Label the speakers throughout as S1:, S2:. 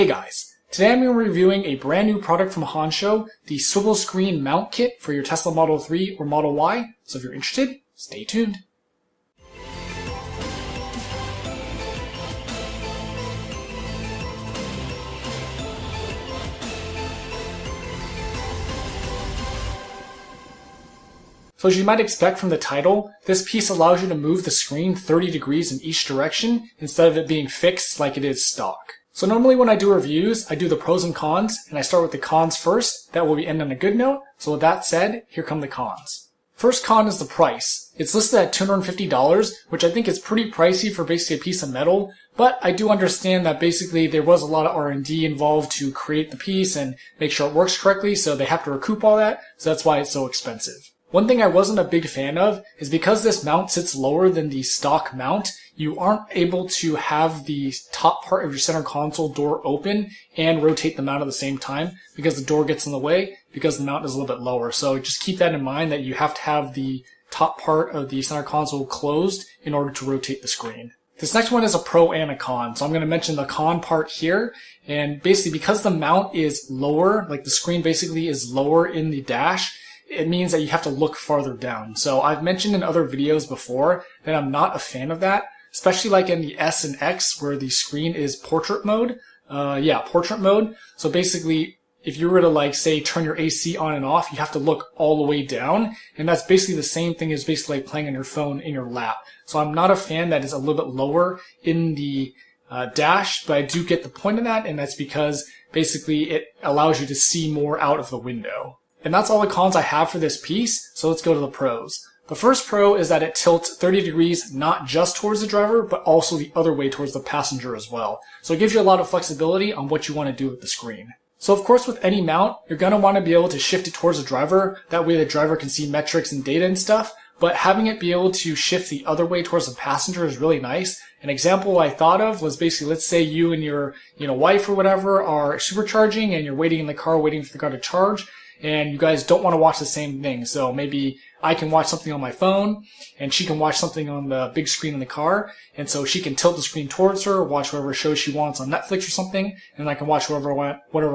S1: Hey guys, today I'm going to be reviewing a brand new product from Hansshow, the swivel screen mount kit for your Tesla Model 3 or Model Y, so if you're interested, stay tuned. So as you might expect from the title, this piece allows you to move the screen 30 degrees in each direction instead of it being fixed like it is stock. So normally when I do reviews, I do the pros and cons, and I start with the cons first. That will be end on a good note. So with that said, here come the cons. First con is the price. It's listed at $250, which I think is pretty pricey for basically a piece of metal, but I do understand that basically there was a lot of R&D involved to create the piece and make sure it works correctly, so they have to recoup all that, so that's why it's so expensive. One thing I wasn't a big fan of is because this mount sits lower than the stock mount, you aren't able to have the top part of your center console door open and rotate the mount at the same time because the door gets in the way because the mount is a little bit lower. So just keep that in mind that you have to have the top part of the center console closed in order to rotate the screen. This next one is a pro and a con. So I'm going to mention the con part here. And basically because the mount is lower, like the screen basically is lower in the dash, it means that you have to look farther down. So I've mentioned in other videos before that I'm not a fan of that, especially like in the S and X where the screen is portrait mode. Portrait mode. So basically, if you were to like say turn your AC on and off, you have to look all the way down. And that's basically the same thing as basically like playing on your phone in your lap. So I'm not a fan that is a little bit lower in the dash, but I do get the point of that. And that's because basically it allows you to see more out of the window. And that's all the cons I have for this piece, so let's go to the pros. The first pro is that it tilts 30 degrees not just towards the driver, but also the other way towards the passenger as well. So it gives you a lot of flexibility on what you want to do with the screen. So of course with any mount, you're going to want to be able to shift it towards the driver, that way the driver can see metrics and data and stuff, but having it be able to shift the other way towards the passenger is really nice. An example I thought of was basically, let's say you and your wife or whatever are supercharging and you're waiting in the car waiting for the car to charge, and you guys don't want to watch the same thing. So maybe I can watch something on my phone and she can watch something on the big screen in the car. And so she can tilt the screen towards her, watch whatever show she wants on Netflix or something, and I can watch whatever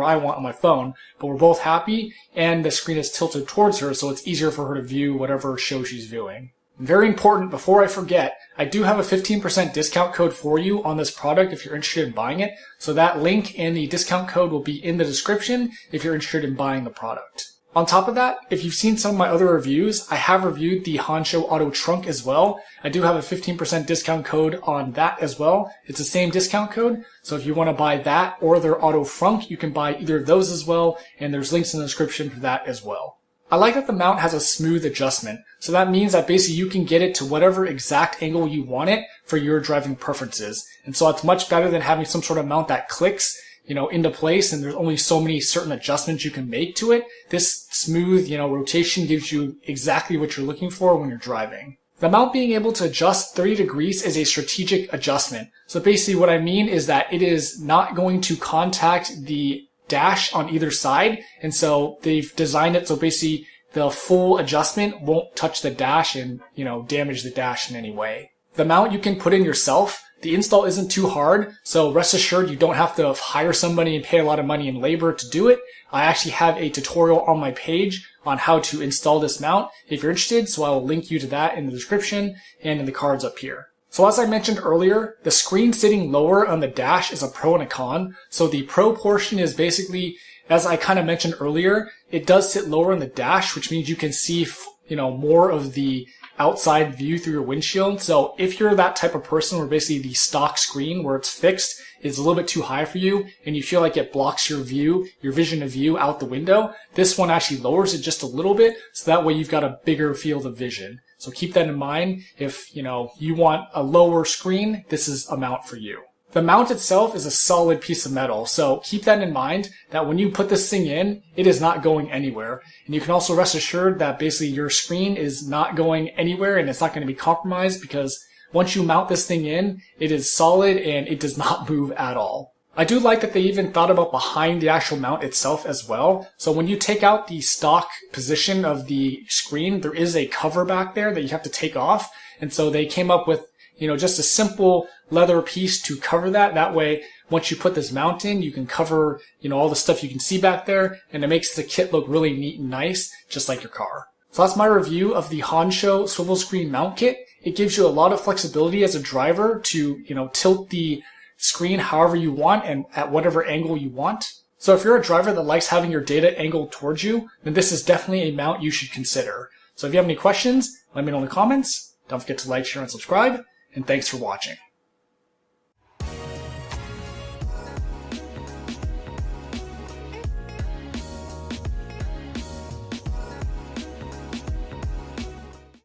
S1: I want on my phone. But we're both happy and the screen is tilted towards her, so it's easier for her to view whatever show she's viewing. Very important, before I forget, I do have a 15% discount code for you on this product if you're interested in buying it. So that link and the discount code will be in the description if you're interested in buying the product. On top of that, if you've seen some of my other reviews, I have reviewed the Hansshow Auto Trunk as well. I do have a 15% discount code on that as well. It's the same discount code, so if you want to buy that or their Auto Frunk, you can buy either of those as well, and there's links in the description for that as well. I like that the mount has a smooth adjustment. So that means that basically you can get it to whatever exact angle you want it for your driving preferences. And so it's much better than having some sort of mount that clicks, into place and there's only so many certain adjustments you can make to it. This smooth, rotation gives you exactly what you're looking for when you're driving. The mount being able to adjust 30 degrees is a strategic adjustment. So basically what I mean is that it is not going to contact the dash on either side, and so they've designed it so basically the full adjustment won't touch the dash and damage the dash in any way. The mount you can put in yourself. The install isn't too hard, so rest assured you don't have to hire somebody and pay a lot of money in labor to do it. I actually have a tutorial on my page on how to install this mount if you're interested, so I will link you to that in the description and in the cards up here. So as I mentioned earlier, the screen sitting lower on the dash is a pro and a con. So the pro portion is basically, as I kind of mentioned earlier, it does sit lower on the dash, which means you can see, more of the outside view through your windshield. So if you're that type of person where basically the stock screen where it's fixed is a little bit too high for you and you feel like it blocks your vision of view out the window, this one actually lowers it just a little bit, so that way you've got a bigger field of vision. So keep that in mind. If you want a lower screen, this is a mount for you. The mount itself is a solid piece of metal, so keep that in mind that when you put this thing in, it is not going anywhere. And you can also rest assured that basically your screen is not going anywhere and it's not going to be compromised, because once you mount this thing in, it is solid and it does not move at all. I do like that they even thought about behind the actual mount itself as well. So when you take out the stock position of the screen, there is a cover back there that you have to take off. And so they came up with just a simple leather piece to cover that. That way, once you put this mount in, you can cover, all the stuff you can see back there, and it makes the kit look really neat and nice, just like your car. So that's my review of the Hansshow swivel screen mount kit. It gives you a lot of flexibility as a driver to, tilt the screen however you want and at whatever angle you want. So if you're a driver that likes having your data angled towards you, then this is definitely a mount you should consider. So if you have any questions, let me know in the comments. Don't forget to like, share, and subscribe, and thanks for watching.